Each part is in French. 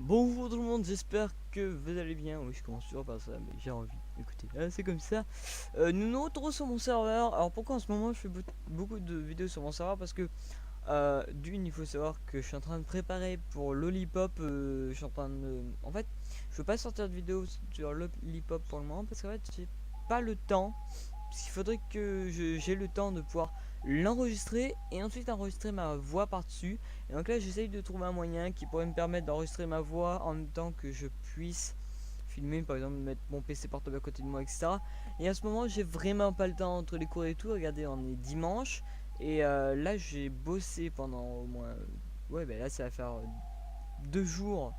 Bonjour tout le monde, j'espère que vous allez bien. Oui, je commence toujours par ça, mais j'ai envie. Écoutez, c'est comme ça. Nous nous retrouvons sur mon serveur. Alors pourquoi en ce moment je fais beaucoup de vidéos sur mon serveur? Parce que d'une, il faut savoir que je suis en train de préparer pour Lollipop. Je suis en train de... En fait, je veux pas sortir de vidéo sur Lollipop pour le moment parce qu'en fait, j'ai pas le temps. Parce qu'il faudrait que j'ai le temps de pouvoir l'enregistrer et ensuite enregistrer ma voix par-dessus. Et donc là, j'essaye de trouver un moyen qui pourrait me permettre d'enregistrer ma voix en même temps que je puisse filmer, par exemple mettre mon PC portable à côté de moi, etc. Et à ce moment, j'ai vraiment pas le temps entre les cours et tout. Regardez, on est dimanche et là, j'ai bossé pendant au moins, ouais, ben là, ça va faire 2 jours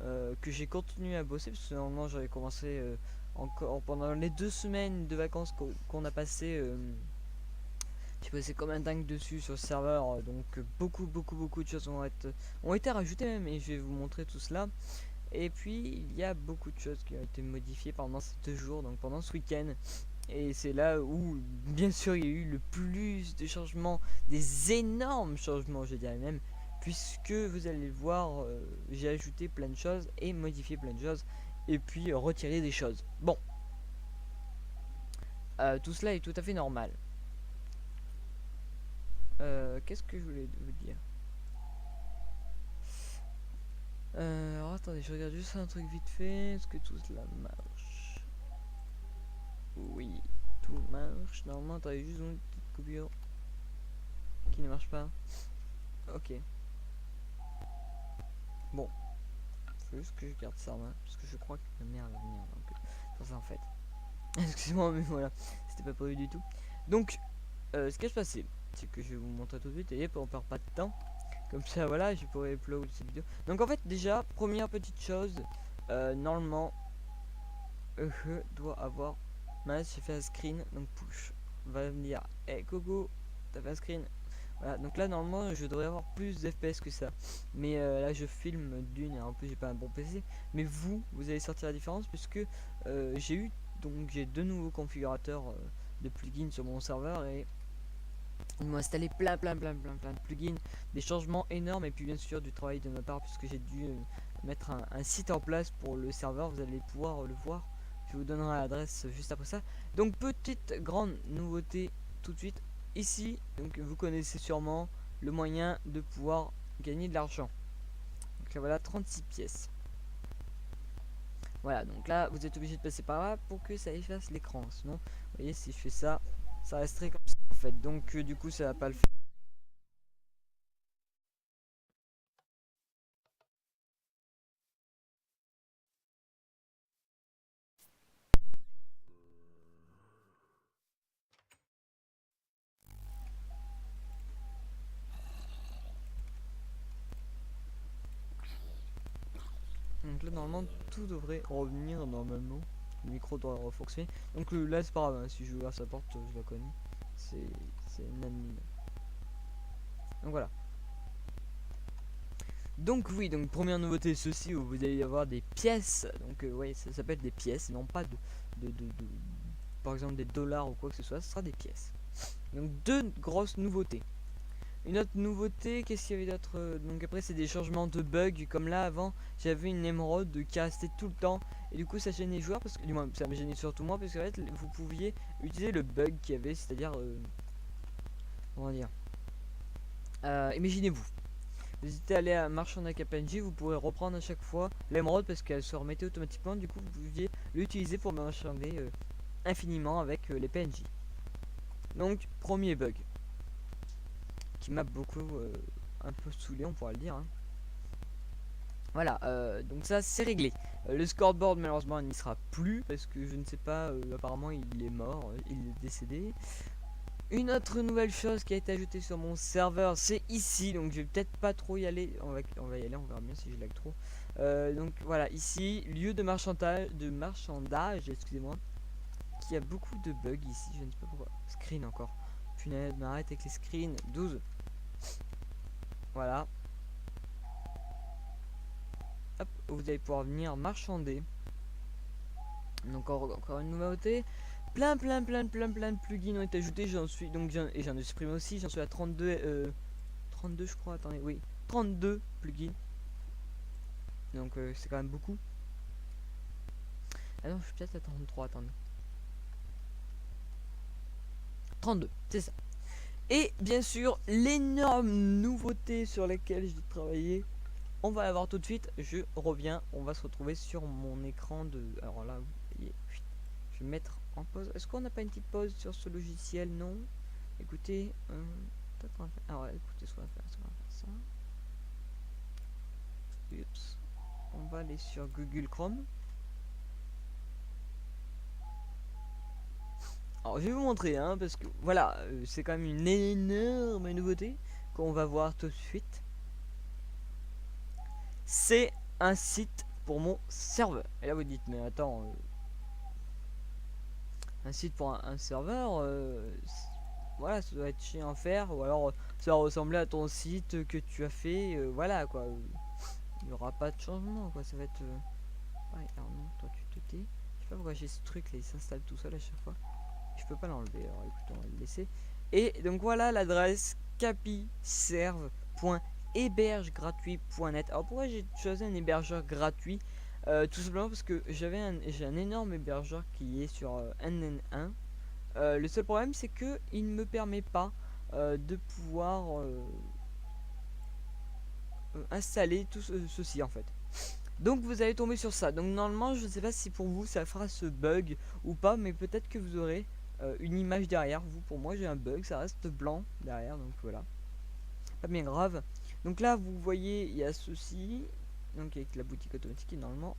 que j'ai continué à bosser parce que normalement, j'avais commencé encore pendant les 2 semaines de vacances qu'on a passé. J'ai bossé comme un dingue dessus sur le serveur, donc beaucoup de choses ont été rajoutées même, et je vais vous montrer tout cela. Et puis il y a beaucoup de choses qui ont été modifiées pendant ces 2 jours, donc pendant ce week-end. Et c'est là où, bien sûr, il y a eu le plus de changements, des énormes changements, je dirais même, puisque vous allez le voir, j'ai ajouté plein de choses et modifié plein de choses, et puis retiré des choses. Bon, tout cela est tout à fait normal. Qu'est-ce que je voulais vous dire? Alors attendez, je regarde juste un truc vite fait. Est-ce que tout cela marche? Oui, tout marche. Normalement, attendez juste une petite coupure qui ne marche pas. Ok. Bon, faut juste que je garde ça en main parce que je crois que ma mère va venir. Donc, pour ça en fait. Excusez-moi, mais voilà, c'était pas prévu du tout. Donc, ce qui se passait, c'est que je vais vous montrer tout de suite et on perd pas de temps. Comme ça, voilà, je pourrais upload cette vidéo. Donc, en fait, déjà, première petite chose, normalement, je dois avoir. Mince, j'ai fait un screen, donc push va me dire hey Coco, t'as fait un screen. Voilà, donc là normalement je devrais avoir plus d'FPS que ça, mais là je filme d'une et en plus j'ai pas un bon PC. Mais vous allez sortir la différence puisque j'ai 2 nouveaux configurateurs de plugins sur mon serveur et ils m'ont installé plein de plugins, des changements énormes et puis bien sûr du travail de ma part puisque j'ai dû mettre un site en place pour le serveur. Vous allez pouvoir le voir, je vous donnerai l'adresse juste après ça. Donc petite grande nouveauté tout de suite ici, donc vous connaissez sûrement le moyen de pouvoir gagner de l'argent. Donc là voilà, 36 pièces. Voilà, donc là vous êtes obligé de passer par là pour que ça efface l'écran, sinon vous voyez si je fais ça, ça resterait comme ça en fait. Donc du coup ça va pas le faire. Donc là normalement tout devrait revenir normalement. Le micro doit refonctionner. Donc là c'est pas grave, hein, si je ouvre sa porte, je la connais. C'est une admin. Donc voilà. Donc oui, donc première nouveauté ceci où vous allez avoir des pièces. Donc ouais, ça s'appelle des pièces, non pas par exemple des dollars ou quoi que ce soit, ce sera des pièces. Donc 2 grosses nouveautés. Une autre nouveauté, qu'est-ce qu'il y avait d'autre? Donc après c'est des changements de bugs, comme là avant j'avais une émeraude qui restait tout le temps et du coup ça gênait les joueurs parce que du moins ça me gênait surtout moi parce qu'en fait vous pouviez utiliser le bug qu'il y avait, c'est-à-dire comment dire, imaginez-vous, vous étiez allé à marchand à PNJ, vous pourrez reprendre à chaque fois l'émeraude parce qu'elle se remettait automatiquement, du coup vous pouviez l'utiliser pour marchander infiniment avec les PNJ. Donc premier bug qui m'a beaucoup un peu saoulé, on pourra le dire, hein. Voilà, donc ça c'est réglé. Le scoreboard malheureusement il n'y sera plus parce que je ne sais pas, apparemment il est mort, il est décédé. Une autre nouvelle chose qui a été ajoutée sur mon serveur, c'est ici, donc je vais peut-être pas trop y aller, on va y aller, on verra bien si je lag trop. Donc voilà, ici, lieu de marchandage, excusez-moi, qui a beaucoup de bugs ici, je ne sais pas pourquoi. Screen encore, punaise, m'arrête avec les screens, 12. Voilà. Hop, vous allez pouvoir venir marchander. Donc encore une nouveauté. Plein de plugins ont été ajoutés. J'en suis donc j'en ai supprimé aussi. J'en suis à 32 32 je crois. Attendez, oui, 32 plugins. Donc c'est quand même beaucoup. Ah non, je suis peut-être à 33, attendez. 32, c'est ça. Et bien sûr, l'énorme nouveauté sur laquelle j'ai travaillé, on va la voir tout de suite. Je reviens, on va se retrouver sur mon écran de... Alors là, vous voyez, je vais mettre en pause. Est-ce qu'on n'a pas une petite pause sur ce logiciel? Non. Écoutez, peut-être on va faire... Alors écoutez, ce qu'on va faire, ça. Oups. On va aller sur Google Chrome. Alors je vais vous montrer, hein, parce que voilà, c'est quand même une énorme nouveauté qu'on va voir tout de suite. C'est un site pour mon serveur. Et là vous dites, mais attends, un site pour un serveur, voilà, ça doit être chiant à faire, ou alors ça va ressembler à ton site que tu as fait, voilà quoi. Il n'y aura pas de changement, quoi, ça va être... Ouais, alors non, toi tu te tais. Je sais pas pourquoi j'ai ce truc là, il s'installe tout seul à chaque fois. Je peux pas l'enlever, alors écoute, on va le laisser. Et donc voilà l'adresse capiserve.hébergegratuit.net. Alors pourquoi j'ai choisi un hébergeur gratuit? Tout simplement parce que j'ai un énorme hébergeur qui est sur NN1. Le seul problème c'est que il ne me permet pas de pouvoir installer tout ceci en fait. Donc vous allez tomber sur ça. Donc normalement je ne sais pas si pour vous ça fera ce bug ou pas, mais peut-être que vous aurez une image derrière vous. Pour moi j'ai un bug, ça reste blanc derrière, donc voilà, pas bien grave. Donc là vous voyez il y a ceci, donc avec la boutique automatique, et normalement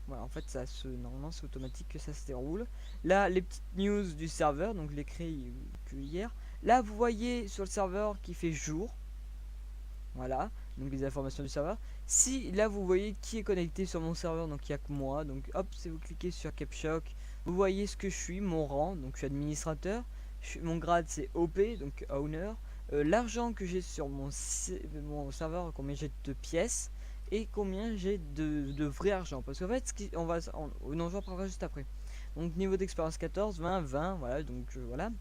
voilà, en fait ça se normalement c'est automatique que ça se déroule. Là les petites news du serveur, donc je l'ai créé que hier. Là vous voyez sur le serveur qui fait jour, voilà, donc les informations du serveur. Si là vous voyez qui est connecté sur mon serveur, donc il n'y a que moi, donc hop, si vous cliquez sur CapShock, vous voyez ce que je suis, mon rang, donc je suis administrateur, mon grade c'est OP, donc owner, l'argent que j'ai sur mon serveur, combien j'ai de pièces, et combien j'ai de vrai argent, parce qu'en fait, non, j'en parlerai juste après. Donc niveau d'expérience 14, 20, 20, voilà, donc voilà.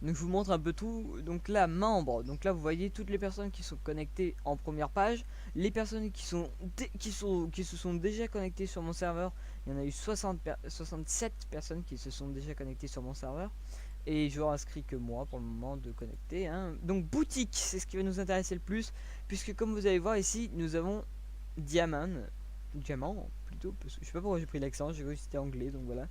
Donc je vous montre un peu tout. Donc là, membres. Donc là, vous voyez toutes les personnes qui sont connectées en première page. Les personnes qui se sont déjà connectées sur mon serveur. Il y en a eu 67 personnes qui se sont déjà connectées sur mon serveur. Et je inscris que moi pour le moment de connecter, hein. Donc boutique, c'est ce qui va nous intéresser le plus. Puisque comme vous allez voir ici, nous avons Diamant plutôt. Parce que je sais pas pourquoi j'ai pris l'accent, j'ai cru que c'était anglais, donc voilà.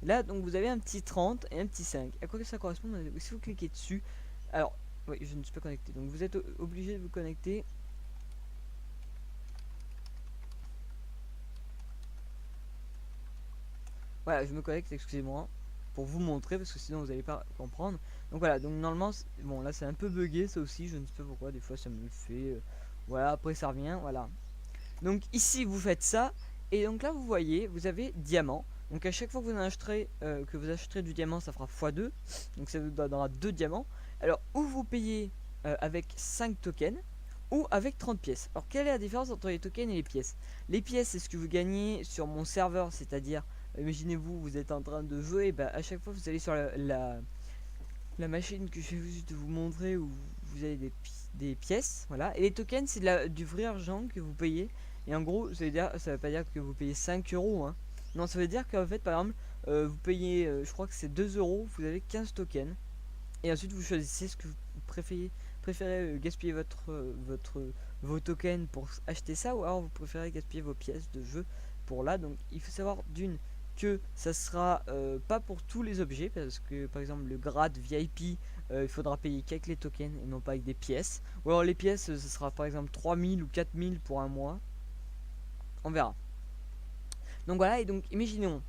Là, donc vous avez un petit 30 et un petit 5. À quoi que ça correspond? Si vous cliquez dessus, alors, oui, je ne suis pas connecté. Donc vous êtes obligé de vous connecter. Voilà, je me connecte, excusez-moi, pour vous montrer, parce que sinon vous n'allez pas comprendre. Donc voilà, donc normalement, bon là c'est un peu bugué, ça aussi, je ne sais pas pourquoi, des fois ça me le fait. Voilà, après ça revient, voilà. Donc ici vous faites ça, et donc là vous voyez, vous avez diamant. Donc à chaque fois que vous achèterez du diamant, ça fera x2. Donc ça vous donnera 2 diamants. Alors ou vous payez avec 5 tokens, ou avec 30 pièces. Alors quelle est la différence entre les tokens et les pièces? Les pièces c'est ce que vous gagnez sur mon serveur, c'est-à-dire, imaginez-vous, vous êtes en train de jouer, et bah, à chaque fois vous allez sur la machine que je vais juste vous montrer, où vous avez des pièces, voilà. Et les tokens c'est du vrai argent que vous payez. Et en gros ça veut pas dire que vous payez 5 euros, hein. Non, ça veut dire qu'en fait par exemple vous payez, je crois que c'est 2 euros, vous avez 15 tokens. Et ensuite vous choisissez ce que vous préférez gaspiller vos tokens pour acheter ça, ou alors vous préférez gaspiller vos pièces de jeu pour là. Donc il faut savoir d'une que ça sera pas pour tous les objets, parce que par exemple le grade VIP, il faudra payer qu'avec les tokens et non pas avec des pièces. Ou alors les pièces, ce sera par exemple 3000 ou 4000 pour un mois, on verra. Donc voilà, et donc imaginons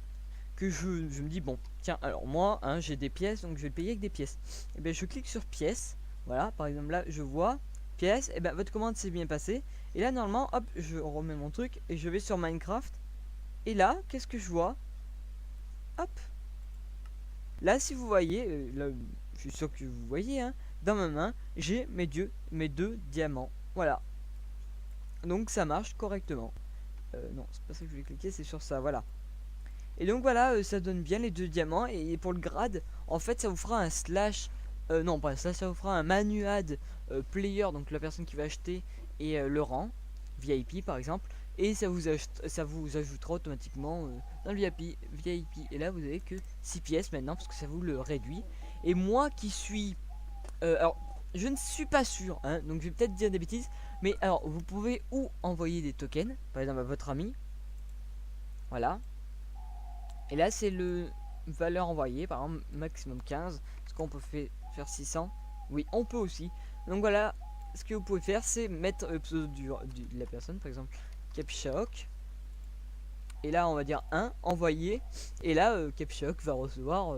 que je me dis, bon tiens, alors moi hein, j'ai des pièces, donc je vais le payer avec des pièces. Et bien je clique sur pièces, voilà, par exemple là je vois pièces, et bien votre commande s'est bien passée. Et là normalement, hop, je remets mon truc et je vais sur Minecraft. Et là, qu'est-ce que je vois? Hop, là si vous voyez, là, je suis sûr que vous voyez, hein, dans ma main j'ai mes deux diamants, voilà. Donc ça marche correctement. Non, c'est pas ça que je voulais cliquer, c'est sur ça, voilà. Et donc voilà, ça donne bien les 2 diamants. Et pour le grade, en fait ça vous fera un slash, non pas ça, ça vous fera un manuad player, donc la personne qui va acheter, et le rang. VIP par exemple, et ça vous ajoutera automatiquement dans le VIP. Et là vous avez que 6 pièces maintenant parce que ça vous le réduit. Et moi qui suis alors je ne suis pas sûr hein, donc je vais peut-être dire des bêtises, mais alors vous pouvez ou envoyer des tokens par exemple à votre ami, voilà, et là c'est le valeur envoyée, par exemple maximum 15. Est-ce qu'on peut faire 600? Oui, on peut aussi. Donc voilà, ce que vous pouvez faire c'est mettre le pseudo de la personne, par exemple Capshaok, et là on va dire 1 envoyé, et là Capshaok va recevoir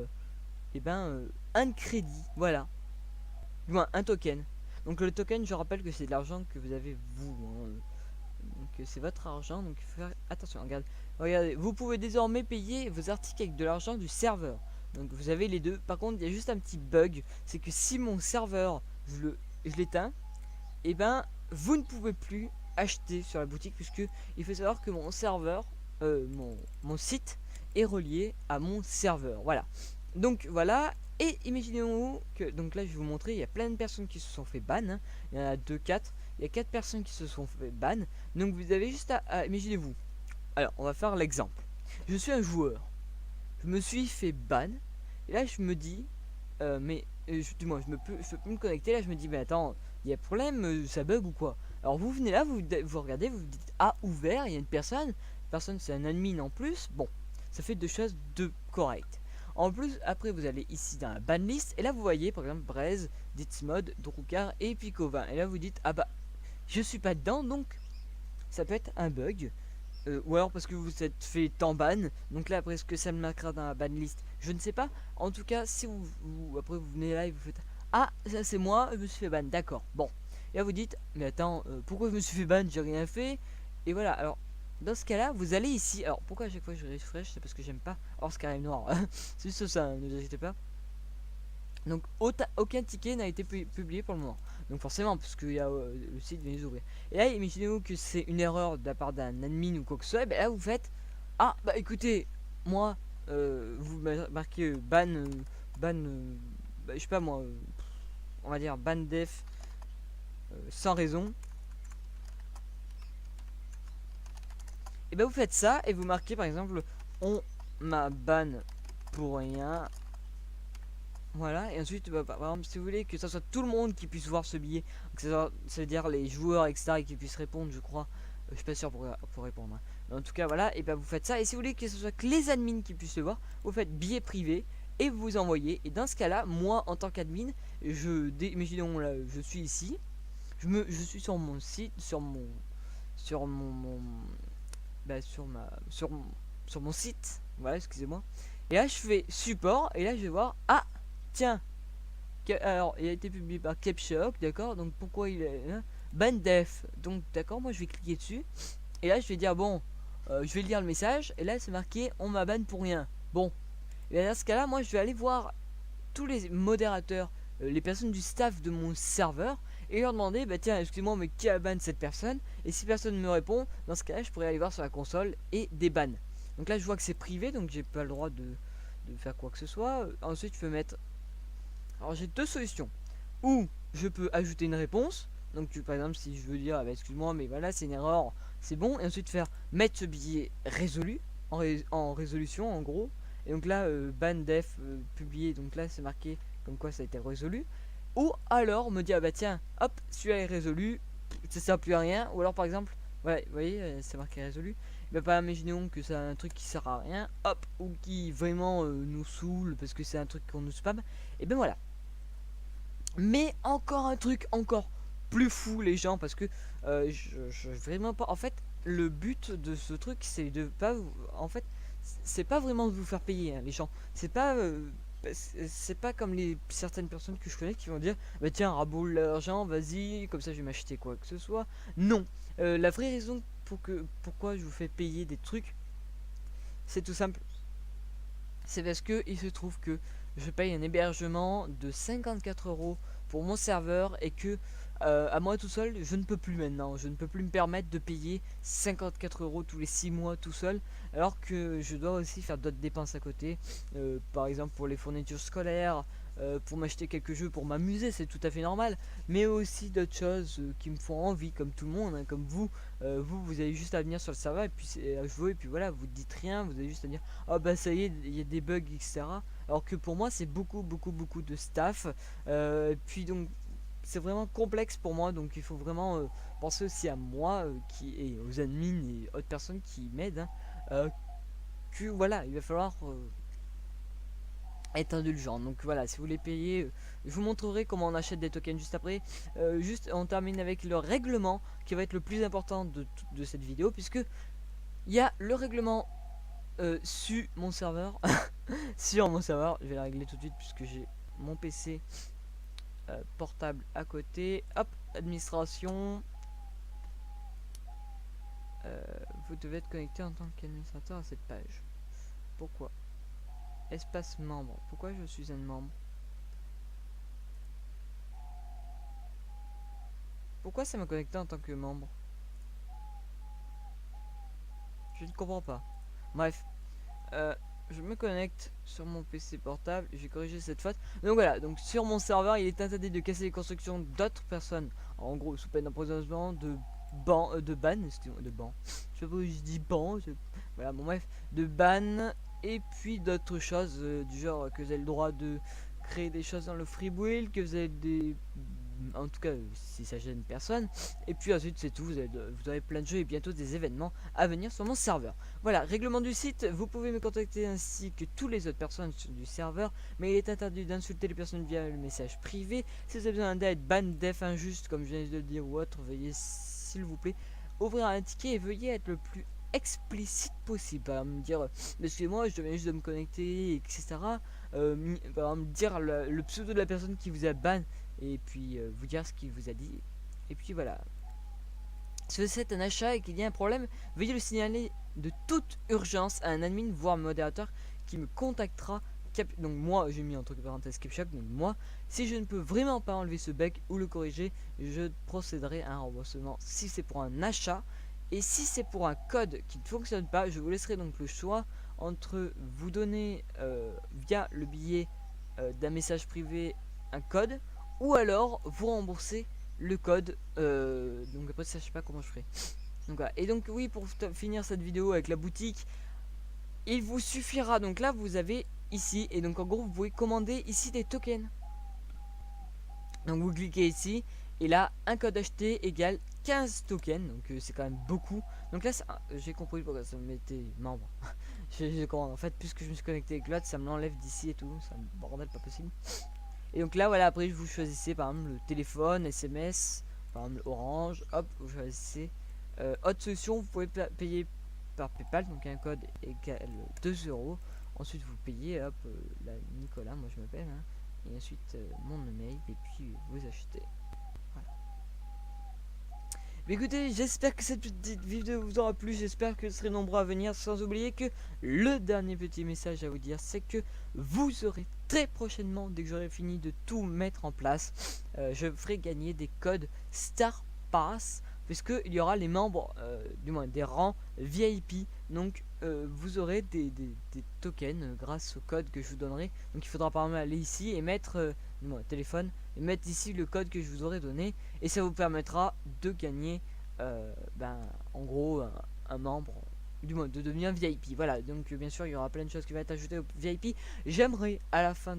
un crédit, voilà, du moins un token. Donc le token, je rappelle que c'est de l'argent que vous avez vous hein. Donc c'est votre argent, donc il faut faire attention. Regardez, vous pouvez désormais payer vos articles avec de l'argent du serveur. Donc vous avez les deux. Par contre, il y a juste un petit bug, c'est que si mon serveur je l'éteins, et ben vous ne pouvez plus acheter sur la boutique, puisque il faut savoir que mon serveur, mon site est relié à mon serveur. Voilà. Donc voilà. Et imaginez-vous que, donc là je vais vous montrer, il y a plein de personnes qui se sont fait ban, hein. Il y en a 2, 4. Il y a 4 personnes qui se sont fait ban. Donc vous avez juste imaginez-vous. Alors on va faire l'exemple. Je suis un joueur. Je me suis fait ban. Et là je me dis, du moins je peux me connecter. Là je me dis, mais attends, il y a problème, ça bug ou quoi? Alors vous venez là, vous regardez, vous vous dites, ah ouvert, il y a une personne. Personne c'est un admin en plus. Bon, ça fait deux choses de correct. En plus, après vous allez ici dans la ban list. Et là vous voyez par exemple Braise, Ditsmod, Drukar et Picovin. Et là vous dites, ah bah je suis pas dedans, donc ça peut être un bug. Ou alors parce que vous êtes fait en ban. Donc là après ce que ça me marquera dans la ban list, je ne sais pas. En tout cas si après vous venez là et vous faites, ah ça c'est moi, je me suis fait ban, d'accord. Bon, et là vous dites, mais attends, pourquoi je me suis fait ban, j'ai rien fait. Et voilà, alors dans ce cas là vous allez ici. Alors pourquoi à chaque fois je refresh, c'est parce que j'aime pas hors ce carré noir. C'est juste ça, ne vous inquiétez pas. Donc aucun ticket n'a été publié pour le moment. Donc forcément, parce que le site vient d'ouvrir. Et là, imaginez-vous que c'est une erreur de la part d'un admin ou quoi que ce soit. Et ben là, vous faites, ah bah écoutez, moi, vous marquez ban, je sais pas moi, on va dire ban def sans raison. Et ben vous faites ça et vous marquez par exemple, on m'a ban pour rien. Voilà, et ensuite, par exemple, si vous voulez que ça soit tout le monde qui puisse voir ce billet, ça veut dire les joueurs, etc., et qui puissent répondre, je crois. Je suis pas sûr pour répondre, hein. Mais en tout cas, voilà, et ben vous faites ça. Et si vous voulez que ce soit que les admins qui puissent le voir, vous faites billet privé et vous envoyez. Et dans ce cas-là, moi, en tant qu'admin, imaginons là, je suis ici, je suis sur mon site, sur mon site, voilà, excusez-moi. Et là, je fais support, et là, je vais voir, ah, tiens, alors il a été publié par Capshaok, d'accord, donc pourquoi il est hein, ban def, donc d'accord, moi je vais cliquer dessus, et là je vais dire, bon, je vais lire le message, et là c'est marqué, on m'a ban pour rien. Bon, et dans ce cas là, moi je vais aller voir tous les modérateurs, les personnes du staff de mon serveur, et leur demander, bah tiens, excusez-moi, mais qui a ban cette personne? Et si personne me répond, dans ce cas là, je pourrais aller voir sur la console et des bans. Donc là je vois que c'est privé, donc j'ai pas le droit de faire quoi que ce soit. Ensuite je peux mettre, alors j'ai deux solutions. Ou je peux ajouter une réponse. Donc par exemple si je veux dire, ah bah, excuse-moi mais voilà c'est une erreur, c'est bon. Et ensuite faire mettre ce billet résolu en résolution en gros. Et donc là ban def publié, donc là c'est marqué comme quoi ça a été résolu. Ou alors me dire, ah bah tiens, hop, celui-là est résolu, ça sert plus à rien. Ou alors par exemple, voilà, vous voyez, c'est marqué résolu. Bah pas imaginons que c'est un truc qui sert à rien, hop, ou qui vraiment nous saoule parce que c'est un truc qu'on nous spam. Et ben voilà. Mais encore un truc encore plus fou les gens, parce que je vraiment pas. En fait, le but de ce truc c'est de pas. En fait, c'est pas vraiment de vous faire payer hein, les gens. C'est pas comme certaines personnes que je connais qui vont dire bah tiens raboule l'argent vas-y comme ça je vais m'acheter quoi que ce soit. Non, la vraie raison pourquoi je vous fais payer des trucs, c'est tout simple, c'est parce que il se trouve que je paye un hébergement de 54 € pour mon serveur et que à moi tout seul je ne peux plus maintenant, je ne peux plus me permettre de payer 54 € tous les 6 mois tout seul, alors que je dois aussi faire d'autres dépenses à côté, par exemple pour les fournitures scolaires, pour m'acheter quelques jeux pour m'amuser, c'est tout à fait normal, mais aussi d'autres choses qui me font envie, comme tout le monde, hein, comme vous. Vous avez juste à venir sur le serveur et puis à jouer, et puis voilà, vous dites rien, vous avez juste à dire ah bah ça y est, il y a des bugs, etc. Alors que pour moi, c'est beaucoup de staff, et puis donc c'est vraiment complexe pour moi, donc il faut vraiment penser aussi à moi et aux admins et autres personnes qui m'aident, hein, que voilà, il va falloir être indulgent. Donc voilà, si vous voulez payer, je vous montrerai comment on achète des tokens juste après. Juste on termine avec le règlement qui va être le plus important de cette vidéo, puisque il y a le règlement sur mon serveur. Sur mon serveur, je vais la régler tout de suite puisque j'ai mon PC portable à côté. Hop, administration. Vous devez être connecté en tant qu'administrateur à cette page. Pourquoi? Espace membre. Pourquoi je suis un membre? Pourquoi ça m'a connecté en tant que membre? Je ne comprends pas. Bref, je me connecte sur mon PC portable. J'ai corrigé cette faute. Donc voilà, donc sur mon serveur, il est interdit de casser les constructions d'autres personnes. En gros, sous peine d'emprisonnement, de ban, excusez-moi, de ban. Je sais pas où je dis ban. Voilà, bon bref, de ban et puis d'autres choses du genre que vous avez le droit de créer des choses dans le free build, que vous avez des, en tout cas si ça gêne personne, et puis ensuite c'est tout. Vous avez plein de jeux et bientôt des événements à venir sur mon serveur. Voilà, règlement du site, vous pouvez me contacter ainsi que tous les autres personnes du serveur, mais il est interdit d'insulter les personnes via le message privé. Si vous avez besoin d'aide, ban, def, injuste, comme je viens de le dire ou autre, veuillez s'il vous plaît ouvrir un ticket et veuillez être le plus explicite possible. Par exemple, me dire excusez-moi, je viens juste de me connecter, etc. Par exemple, dire le pseudo de la personne qui vous a ban et puis vous dire ce qu'il vous a dit. Et puis voilà. Si c'est un achat et qu'il y a un problème, veuillez le signaler de toute urgence à un admin voire modérateur qui me contactera. Donc moi j'ai mis entre parenthèses Capshop. Donc moi, si je ne peux vraiment pas enlever ce bug ou le corriger, je procéderai à un remboursement si c'est pour un achat. Et si c'est pour un code qui ne fonctionne pas, je vous laisserai donc le choix entre vous donner via le billet d'un message privé un code, ou alors vous rembourser le code. Donc après ça je sais pas comment je ferai. Donc voilà. Et donc oui, pour finir cette vidéo avec la boutique, il vous suffira, donc là vous avez ici, et donc en gros vous pouvez commander ici des tokens. Donc vous cliquez ici et là un code acheté égale 15 tokens, donc c'est quand même beaucoup. Donc là j'ai compris pourquoi ça me mettait membre. En fait, puisque je me suis connecté avec l'autre, ça me l'enlève d'ici et tout, ça me bordel pas possible. Et donc là voilà, après vous choisissez par exemple le téléphone, SMS, par exemple Orange, hop, vous choisissez autre solution. Vous pouvez payer par PayPal, donc un code égale 2 euros. Ensuite vous payez, hop, là, Nicolas, moi je m'appelle, hein, et ensuite mon email, et puis vous achetez. Voilà. Mais écoutez, j'espère que cette petite vidéo vous aura plu, j'espère que vous serez nombreux à venir, sans oublier que le dernier petit message à vous dire, c'est que vous aurez très prochainement, dès que j'aurai fini de tout mettre en place, je ferai gagner des codes Star Pass, puisque il y aura les membres, du moins des rangs VIP, donc vous aurez des tokens grâce au code que je vous donnerai. Donc il faudra par exemple aller ici et mettre mon téléphone, et mettre ici le code que je vous aurai donné, et ça vous permettra de gagner en gros un membre, du moins de devenir VIP. Voilà, donc bien sûr il y aura plein de choses qui vont être ajoutées au VIP. J'aimerais à la fin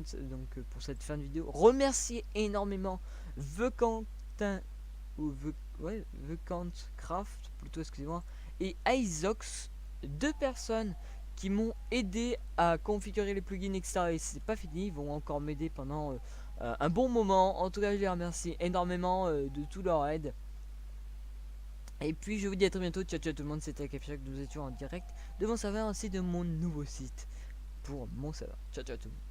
pour cette fin de vidéo remercier énormément Vequentin ou Craft plutôt, excusez-moi, et Isox, deux personnes qui m'ont aidé à configurer les plugins, etc. Et c'est pas fini, ils vont encore m'aider pendant un bon moment. En tout cas je les remercie énormément de tout leur aide. Et puis je vous dis à très bientôt. Ciao ciao tout le monde, c'était Capshack, nous étions en direct de mon serveur ainsi de mon nouveau site pour mon serveur. Ciao ciao tout le monde.